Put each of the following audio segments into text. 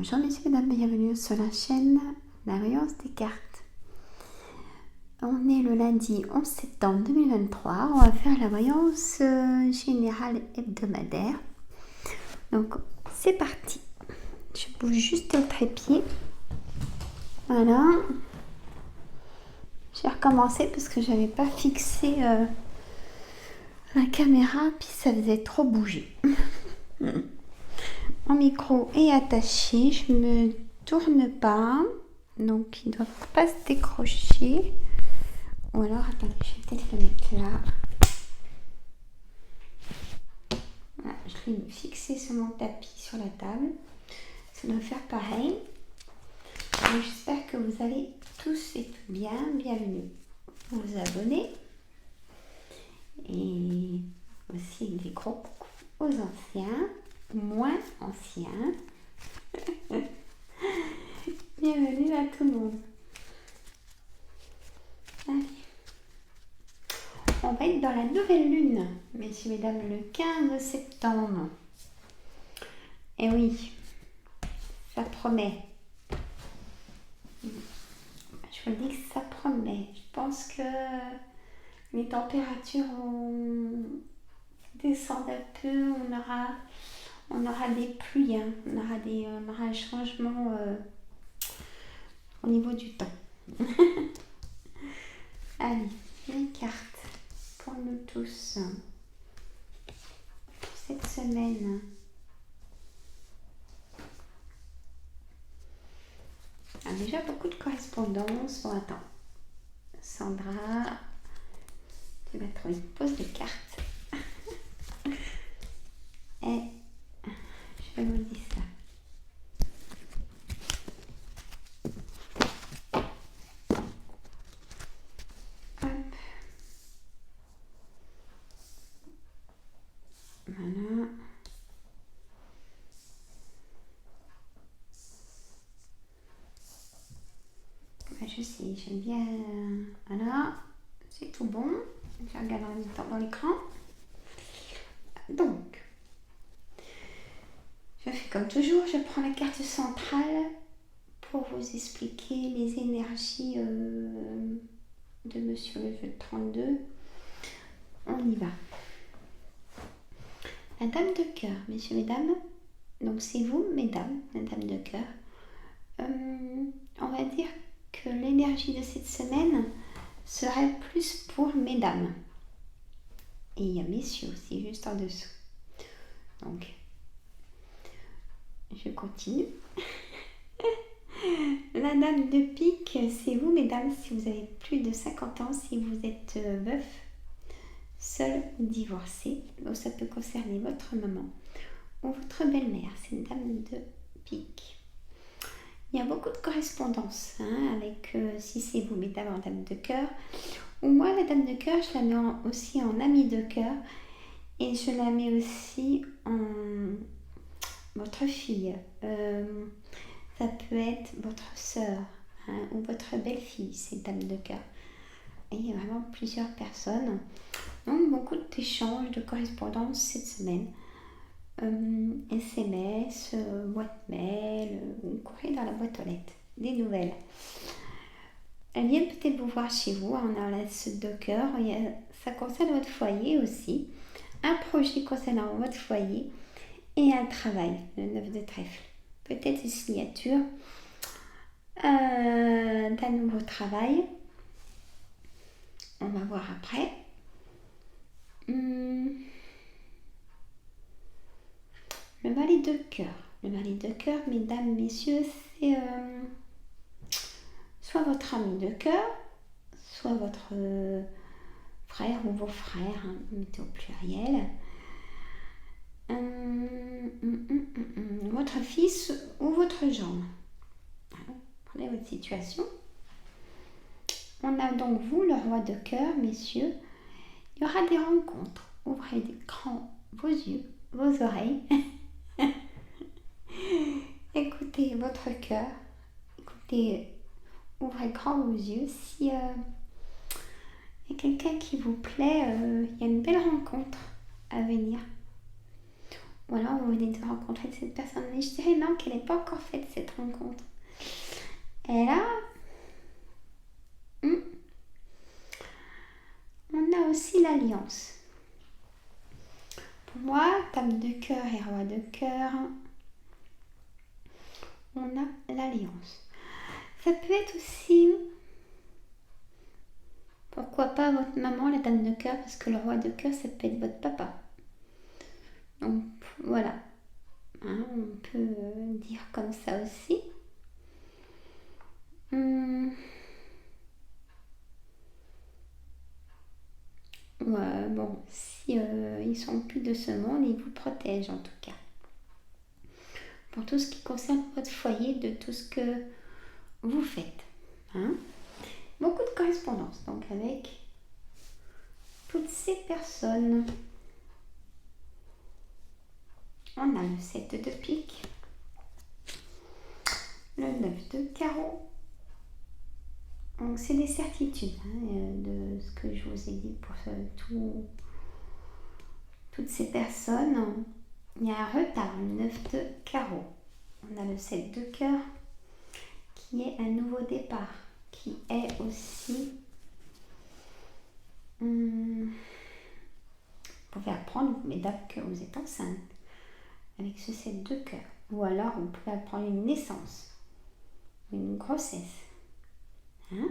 Bonjour messieurs, mesdames, bienvenue sur la chaîne La Voyance des cartes. On est le lundi 11 septembre 2023, on va faire la voyance générale hebdomadaire. Donc c'est parti, je bouge juste le trépied. Voilà. J'ai recommencé parce que j'avais pas fixé la caméra, puis ça faisait trop bouger. Mon micro est attaché, je me tourne pas, donc il ne doit pas se décrocher. Ou alors, attendez, je vais peut-être le mettre là. Voilà, je l'ai fixé sur mon tapis, sur la table. Ça doit faire pareil. J'espère que vous allez tous et toutes bien. Bienvenue. Vous vous abonnez. Et aussi des gros coucou aux anciens, moins anciens. Bienvenue à tout le monde. Allez. On va être dans la nouvelle lune, messieurs, mesdames, le 15 septembre. Et oui, ça promet. Je vous dis que ça promet. Je pense que les températures descendent un peu. On aura des pluies, hein. On aura un changement au niveau du temps. Allez, les cartes pour nous tous pour cette semaine. Déjà beaucoup de correspondances. Bon, attends. Sandra, tu vas trouver une pose de cartes. Et je vous dis ça. Hop. Voilà. Je sais, j'aime bien. Voilà, c'est tout bon. Je regarde en même temps dans l'écran. Donc, je fais comme toujours, je prends la carte centrale pour vous expliquer les énergies de Monsieur le jeu 32. On y va. La dame de cœur, messieurs, mesdames. Donc c'est vous, mesdames, la dame de cœur. On va dire que l'énergie de cette semaine serait plus pour mesdames. Et il y a messieurs aussi, juste en dessous. Donc, je continue. La dame de pique, c'est vous, mesdames, si vous avez plus de 50 ans, si vous êtes veuf, seul ou divorcé. Donc, ça peut concerner votre maman ou votre belle-mère. C'est une dame de pique. Il y a beaucoup de correspondance avec, si c'est vous, mesdames, en dame de cœur. Ou moi, la dame de cœur, je la mets aussi en amie de cœur. Et je la mets aussi en votre fille. Ça peut être votre sœur ou votre belle-fille, cette dame de cœur. Et il y a vraiment plusieurs personnes. Donc, beaucoup d'échanges, de correspondance cette semaine. SMS, boîte mail, ou courrier dans la boîte aux lettres, des nouvelles. Elles viennent peut-être vous voir chez vous, on a la suite de cœur, ça concerne votre foyer aussi, un projet concernant votre foyer et un travail, le 9 de trèfle. Peut-être une signature d'un nouveau travail, on va voir après. Le valet de cœur. Le valet de cœur, mesdames, messieurs, c'est soit votre ami de cœur, soit votre frère ou vos frères, mettez au pluriel. Votre fils ou votre gendre. Prenez votre situation. On a donc vous, le roi de cœur, messieurs. Il y aura des rencontres. Ouvrez grand vos yeux, vos oreilles. Écoutez votre cœur, ouvrez grand vos yeux. Si il y a quelqu'un qui vous plaît, il y a une belle rencontre à venir. Ou Voilà, vous venez de rencontrer cette personne. Mais je dirais non, qu'elle n'est pas encore faite cette rencontre. Et là, on a aussi l'alliance. Pour moi, table de cœur et roi de cœur, on a l'alliance. Ça peut être aussi, pourquoi pas votre maman, la dame de cœur, parce que le roi de cœur, ça peut être votre papa. Donc voilà, hein, on peut dire comme ça aussi. Ouais, bon, si ils sont plus de ce monde, ils vous protègent en tout cas. Pour tout ce qui concerne votre foyer, de tout ce que vous faites. Hein. Beaucoup de correspondance, donc avec toutes ces personnes. On a le 7 de pique, le 9 de carreau. Donc c'est des certitudes de ce que je vous ai dit pour toutes ces personnes. Il y a un retard, le 9 de carreau. On a le 7 de cœur qui est un nouveau départ, qui est aussi... vous pouvez apprendre, mesdames, que vous êtes enceinte avec ce 7 de cœur. Ou alors vous pouvez apprendre une naissance, une grossesse. Hein?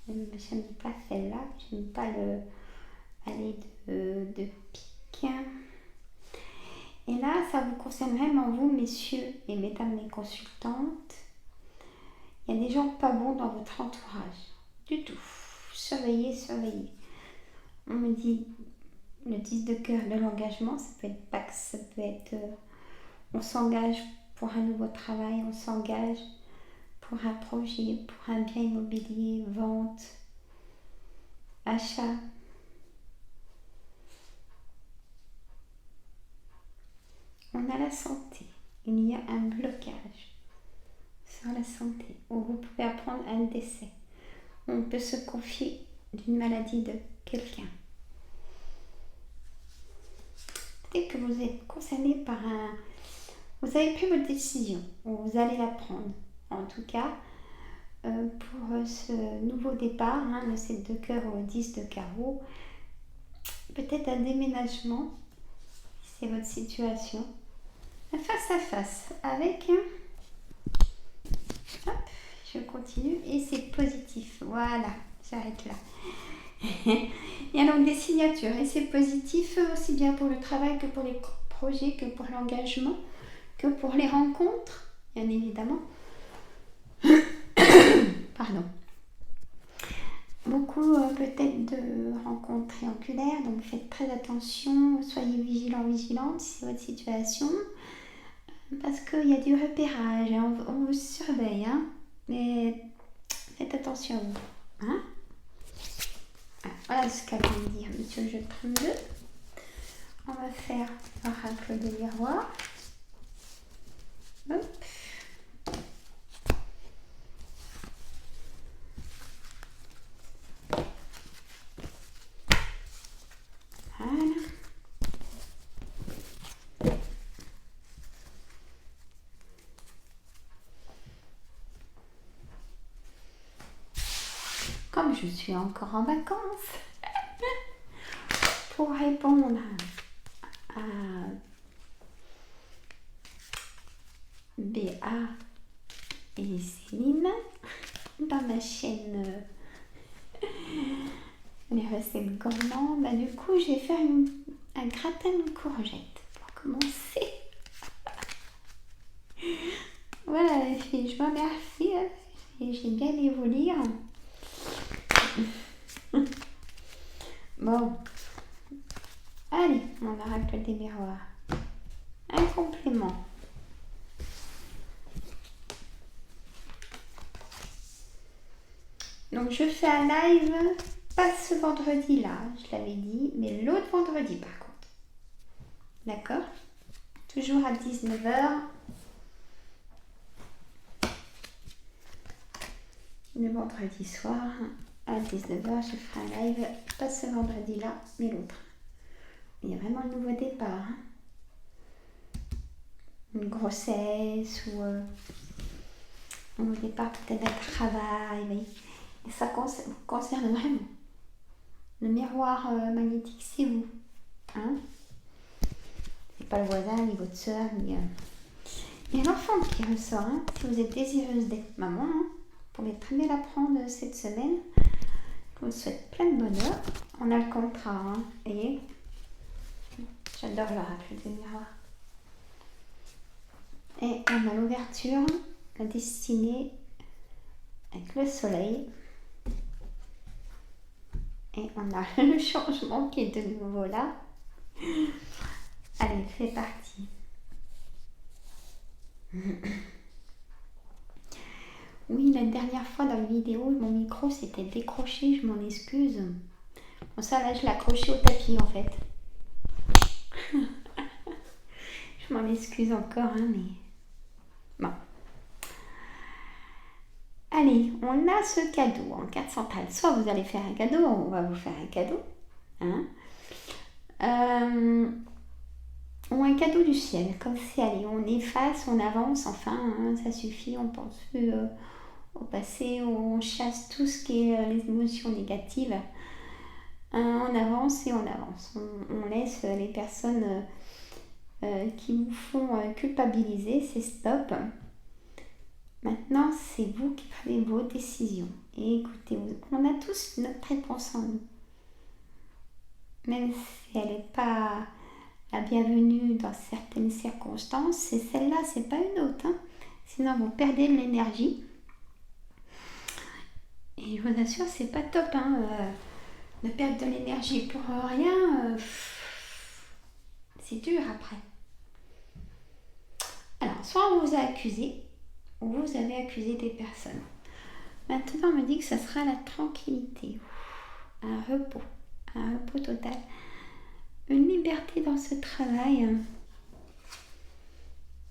J'aime pas celle-là, j'aime pas le aller de pique. Et là, ça vous concerne vraiment vous, messieurs et mesdames les consultantes. Il y a des gens pas bons dans votre entourage. Du tout. Surveillez, surveillez. On me dit le 10 de cœur de l'engagement, ça peut être Pax, ça peut être... on s'engage pour un nouveau travail, on s'engage pour un projet, pour un bien immobilier, vente, achat. On a la santé. Il y a un blocage sur la santé où vous pouvez apprendre un décès. On peut se confier d'une maladie de quelqu'un. Peut-être que vous êtes concerné par un... Vous avez pris votre décision, ou vous allez la prendre. En tout cas, pour ce nouveau départ, le 7 de cœur ou le 10 de carreau, peut-être un déménagement, si c'est votre situation, face à face avec... Hop, je continue et c'est positif. Voilà, j'arrête là. Il y a donc des signatures et c'est positif aussi bien pour le travail que pour les projets, que pour l'engagement, que pour les rencontres, bien évidemment. Pardon. Beaucoup peut-être de rencontres triangulaires, donc faites très attention, soyez vigilants, vigilantes si c'est votre situation, parce qu'il y a du repérage, on vous surveille, mais faites attention à vous. Hein. Voilà ce qu'a voulu dire Monsieur le jeu 32. On va faire l'oracle des miroirs. Hop. Voilà. Comme je suis encore en vacances, pour répondre à Béa et Céline dans ma chaîne les recettes gourmandes, du coup je vais faire un gratin de courgettes pour commencer. Voilà les filles, je vous remercie et j'ai bien aimé vous lire. Bon, allez, mon oracle des miroirs, un complément. Donc je fais un live, pas ce vendredi là, je l'avais dit, mais l'autre vendredi par contre. D'accord? Toujours à 19h. Le vendredi soir, à 19h, je ferai un live, pas ce vendredi là, mais l'autre. Il y a vraiment un nouveau départ. Hein. Une grossesse ou un nouveau départ peut-être d'un travail. Oui. Et ça concerne vraiment. Le miroir magnétique, c'est vous. Hein. C'est pas le voisin, ni votre soeur, ni... Il y a l'enfant qui ressort. Hein. Si vous êtes désireuse d'être maman, hein, vous pouvez très bien l'apprendre cette semaine. Je vous souhaite plein de bonheur. On a le contrat. Hein. Et j'adore l'oracle de miroir. Et on a l'ouverture, la destinée avec le soleil. Et on a le changement qui est de nouveau là. Allez, c'est parti. Oui, la dernière fois dans la vidéo, mon micro s'était décroché, je m'en excuse. Bon, ça là, je l'ai accroché au tapis en fait. Je m'en excuse encore, hein, mais... Bon. Allez, on a ce cadeau en carte centrale. Soit vous allez faire un cadeau, on va vous faire un cadeau. Hein. Ou un cadeau du ciel, comme si, allez, on efface, on avance, enfin, hein, ça suffit, on pense plus au passé, on chasse tout ce qui est les émotions négatives. On avance et on avance. On laisse les personnes qui vous font culpabiliser, c'est stop. Maintenant, c'est vous qui prenez vos décisions. Et écoutez, on a tous notre réponse en nous. Même si elle n'est pas la bienvenue dans certaines circonstances, c'est celle-là, c'est pas une autre. Hein. Sinon, vous perdez de l'énergie. Et je vous assure, c'est pas top. Hein, de perdre de l'énergie pour rien, c'est dur après. Alors, soit on vous a accusé, ou vous avez accusé des personnes. Maintenant, on me dit que ça sera la tranquillité, un repos total. Une liberté dans ce travail.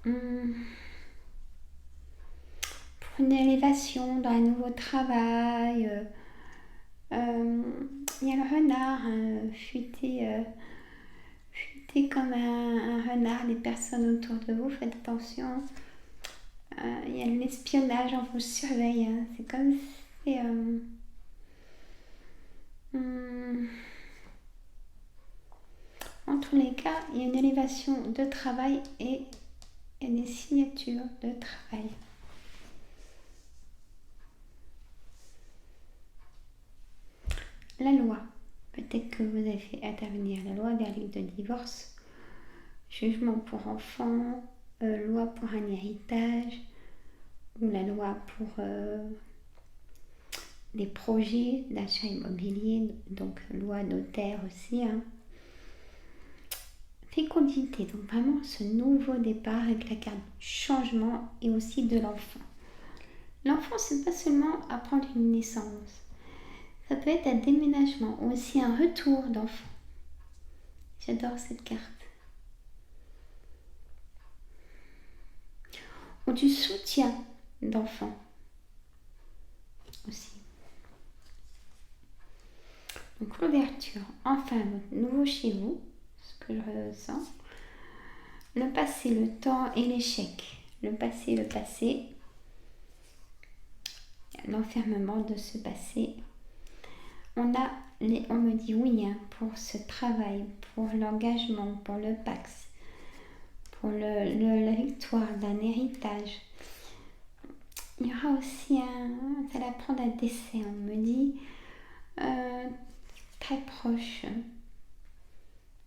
Pour une élévation dans un nouveau travail. Il y a le renard fuité comme un renard, les personnes autour de vous, faites attention. Il y a l'espionnage, on vous surveille. Hein. C'est comme si... en tous les cas, il y a une élévation de travail et des signatures de travail. La loi. Peut-être que vous avez fait intervenir la loi, verdict de divorce, jugement pour enfants, loi pour un héritage, ou la loi pour des projets d'achat immobilier, donc loi notaire aussi. Hein. Fécondité, donc vraiment ce nouveau départ avec la carte changement et aussi de l'enfant. L'enfant, c'est pas seulement apprendre une naissance, ça peut être un déménagement ou aussi un retour d'enfant. J'adore cette carte. Ou du soutien d'enfant aussi. Donc l'ouverture, enfin nouveau chez vous, ce que je ressens. Le passé, le temps et l'échec. Le passé, l'enfermement de ce passé. On me dit oui hein, pour ce travail, pour l'engagement, pour le Pax, pour la victoire d'un héritage. Il y aura aussi ça va prendre un décès, on me dit, très proche.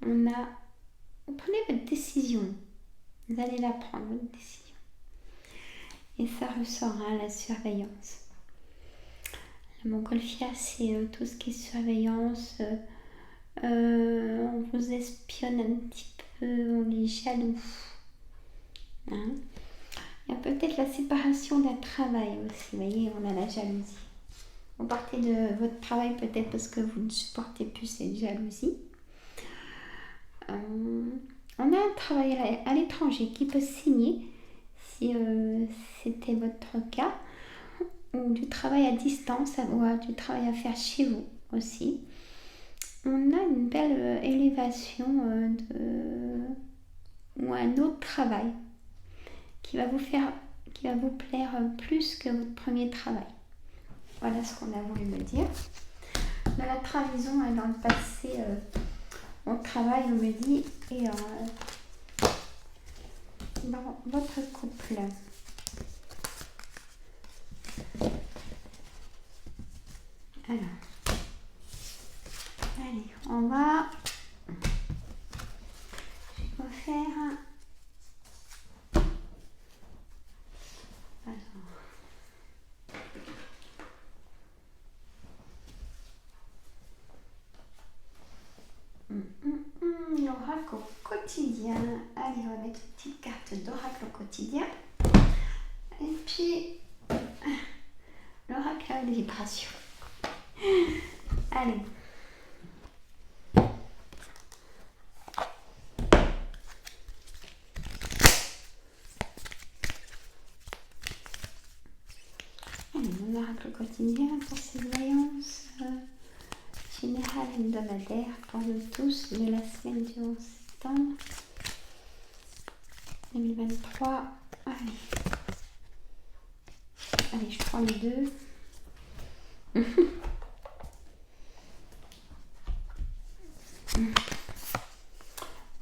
Vous prenez votre décision, vous allez la prendre, votre décision. Et ça ressort, hein, la surveillance. La montgolfière, c'est tout ce qui est surveillance. On vous espionne un petit peu, on est jaloux. Hein. Il y a peut-être la séparation d'un travail aussi, vous voyez, on a la jalousie. Vous partez de votre travail peut-être parce que vous ne supportez plus cette jalousie. On a un travail à l'étranger qui peut signer, si c'était votre cas, ou du travail à distance, ou du travail à faire chez vous aussi. on a une belle élévation ou un autre travail qui va vous plaire plus que votre premier travail. Voilà ce qu'on a voulu me dire. Dans la trahison et dans le passé, au travail, on me dit, et dans votre couple. Alors, allez, on va faire. L'oracle au quotidien. Allez, on va mettre une petite carte d'oracle au quotidien. Et puis, l'oracle à haute vibration. Allez. Allez, mon oracle au quotidien pour ces voyances générales hebdomadaires pour nous tous de la semaine du 11 septembre 2023. Allez, je prends les deux.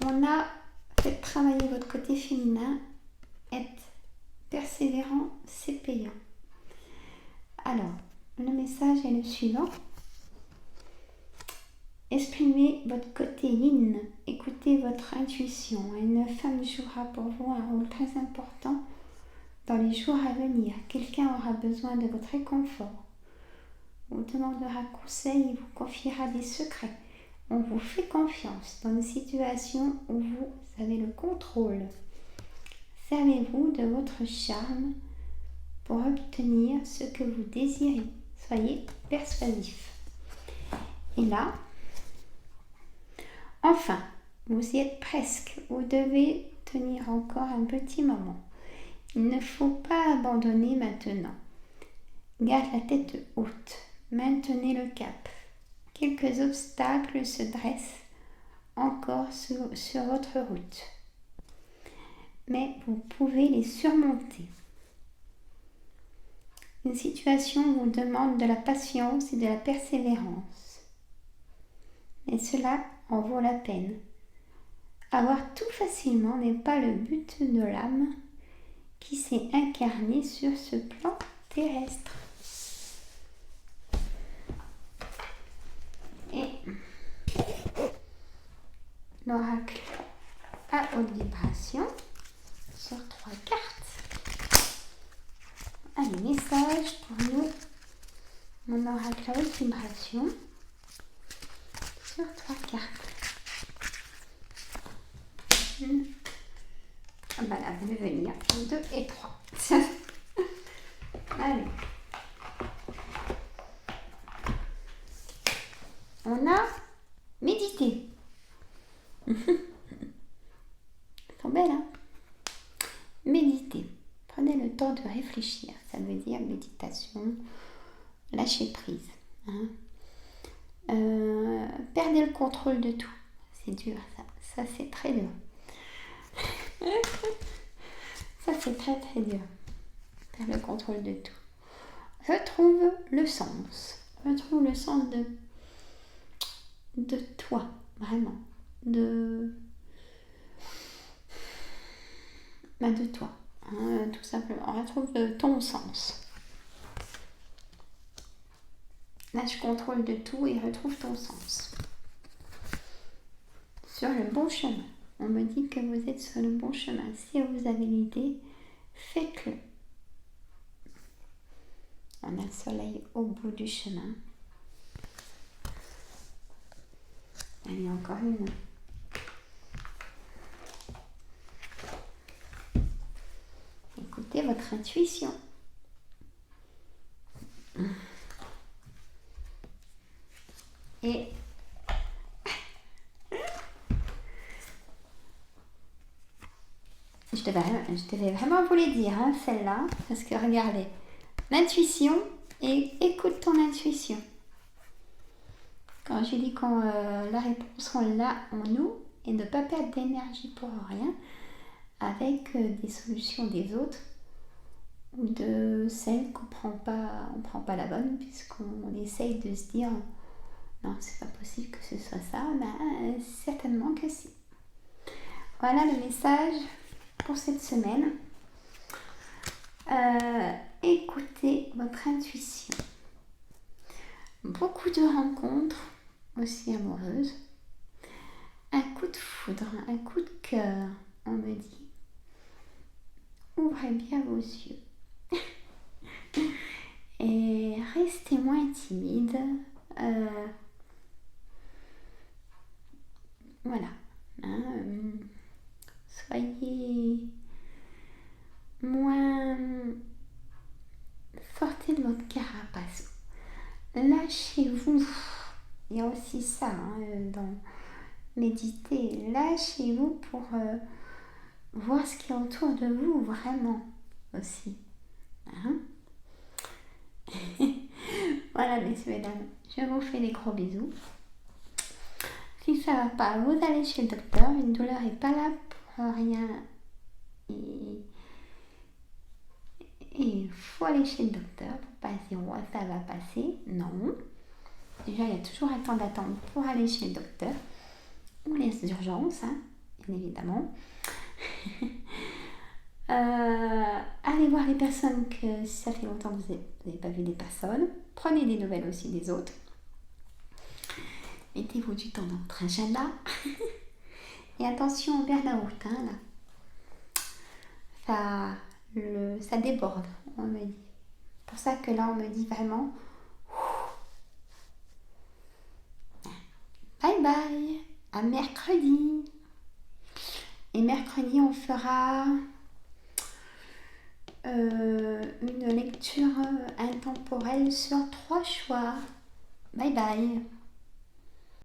On a fait travailler votre côté féminin. Être persévérant, c'est payant. Alors, le message est le suivant. Exprimez votre côté yin, écoutez votre intuition. Une femme jouera pour vous un rôle très important dans les jours à venir. Quelqu'un aura besoin de votre réconfort, vous demandera conseil et vous confiera des secrets. On vous fait confiance dans une situation où vous avez le contrôle. Servez-vous de votre charme pour obtenir ce que vous désirez. Soyez persuasif. Et là, enfin, vous y êtes presque. Vous devez tenir encore un petit moment. Il ne faut pas abandonner maintenant. Garde la tête haute. Maintenez le cap. Quelques obstacles se dressent encore sur votre route. Mais vous pouvez les surmonter. Une situation vous demande de la patience et de la persévérance. Et cela en vaut la peine. Avoir tout facilement n'est pas le but de l'âme qui s'est incarnée sur ce plan terrestre. Et l'oracle à haute vibration sur 3 cartes. Allez, message pour nous. Mon oracle à haute vibration sur 3 cartes. Ah bah là, vous devez venir 2 et 3. Allez. On a médité. Elles sont belles, hein? Méditer. Prenez le temps de réfléchir. Ça veut dire méditation, lâcher prise. Hein? Perdez le contrôle de tout. C'est dur, ça. Ça, c'est très dur. Ça, c'est très, très dur. Perdre le contrôle de tout. Retrouve le sens. Retrouve le sens de toi, vraiment. De toi. Hein, tout simplement. Retrouve ton sens. Lâche contrôle de tout et retrouve ton sens. Sur le bon chemin. On me dit que vous êtes sur le bon chemin. Si vous avez l'idée, faites-le. On a le soleil au bout du chemin. Allez, encore une. Écoutez votre intuition. Et je devais vraiment vous les dire, hein, celle-là, parce que regardez, l'intuition et écoute ton intuition. Quand j'ai dit quand la réponse on l'a en nous et ne pas perdre d'énergie pour rien avec des solutions des autres ou de celles qu'on prend pas la bonne puisqu'on essaye de se dire non c'est pas possible que ce soit ça, ben certainement que si. Voilà le message pour cette semaine. Écoutez votre intuition. Beaucoup de rencontres aussi amoureuses. Un coup de foudre, un coup de cœur, on me dit. Ouvrez bien vos yeux. Et restez moins timide. Voilà. Soyez moins sortez de votre carapace. Lâchez-vous. Il y a aussi ça dans méditer. Lâchez-vous pour voir ce qui est autour de vous vraiment aussi. Voilà, messieurs, mesdames, je vous fais des gros bisous. Si ça va pas, vous allez chez le docteur. Une douleur n'est pas là pour rien. Et il faut aller chez le docteur pour pas se dire ouais, ça va passer. Non. Déjà, il y a toujours un temps d'attente pour aller chez le docteur. Ou les urgences, bien évidemment. Allez voir les personnes que si ça fait longtemps que vous n'avez pas vu des personnes. Prenez des nouvelles aussi des autres. Mettez-vous du temps dans votre agenda. Et attention au burn-out, là. Ça déborde, on me dit. C'est pour ça que là, on me dit vraiment bye bye, à mercredi. Et mercredi, on fera une lecture intemporelle sur 3 choix. Bye bye.